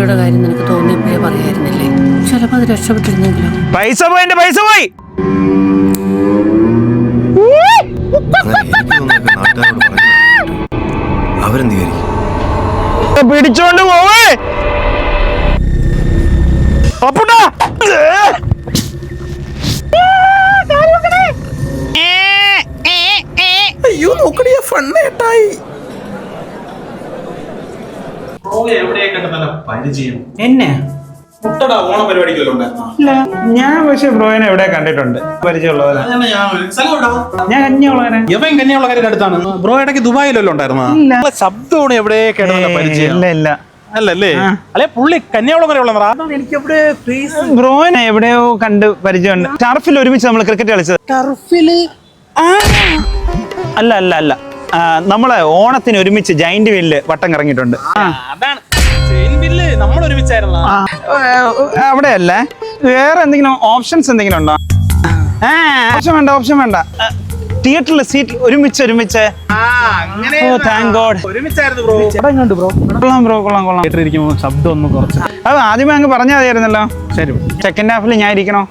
കുട്ടിയുടെ കാര്യം നിനക്ക് തോന്നിയപ്പോഴേ പറയായിരുന്നില്ലേ? ചിലപ്പോ അത് രക്ഷപ്പെട്ടിരുന്നെങ്കിലോ? പൈസ പോയി, എന്റെ പൈസ പോയി. അവരെന്ത് പിടിച്ചോണ്ട് പോവേ. അയ്യോ നോക്കടിയ ഫണ്ണേട്ടായി. എന്നെ ഓണ പരിപാടിക്കല്ലോ ഇല്ല, ഞാൻ പക്ഷെ ബ്രോയിനെ എവിടെ കണ്ടിട്ടുണ്ട് പരിചയമുള്ളവരാ. ഞാൻ കഞ്ഞിയുള്ളവരാ. ഇവൻ കന്യാകുളക്കാരുടെ അടുത്താണ്. ബ്രോ ഇടയ്ക്ക് ദുബായിലല്ലോ ഉണ്ടായിരുന്ന ശബ്ദമാണ് എവിടെ കേട്ടോ പരിചയം? ഇല്ല ഇല്ല അല്ലല്ലേ? അല്ലെ പുള്ളി കന്യാകുളങ്ങരയുള്ള എനിക്ക് എവിടെ ബ്രോയിനെ എവിടെയോ കണ്ട് പരിചയമുണ്ട്. ടർഫിൽ ഒരുമിച്ച് നമ്മൾ ക്രിക്കറ്റ് കളിച്ചത്. ടർഫില്? അല്ല അല്ല അല്ല, നമ്മളെ ഓണത്തിന് ഒരുമിച്ച് ജൈന്റ് വീലില് വട്ടം കറങ്ങിയിട്ടുണ്ട്. അതാണ് നമ്മൾ ഒരുമിച്ചായിരുന്നു. അവിടെ അല്ലേ, വേറെ എന്തെങ്കിലും ഓപ്ഷൻസ് എന്തെങ്കിലും ഉണ്ടോ? ഓപ്ഷൻ വേണ്ട. തിയേറ്ററിൽ സീറ്റ് ഒരുമിച്ച്. Thank God. കൊള്ളാം. കേട്ടിരിക്കുമ്പോ ശബ്ദം ഒന്ന് കുറച്ച്. അത് ആദ്യമേ അങ്ങ് പറഞ്ഞാൽ മതിയായിരുന്നല്ലോ. ശരി, സെക്കൻഡ് ഹാഫിൽ ഞാൻ ഇരിക്കണോ?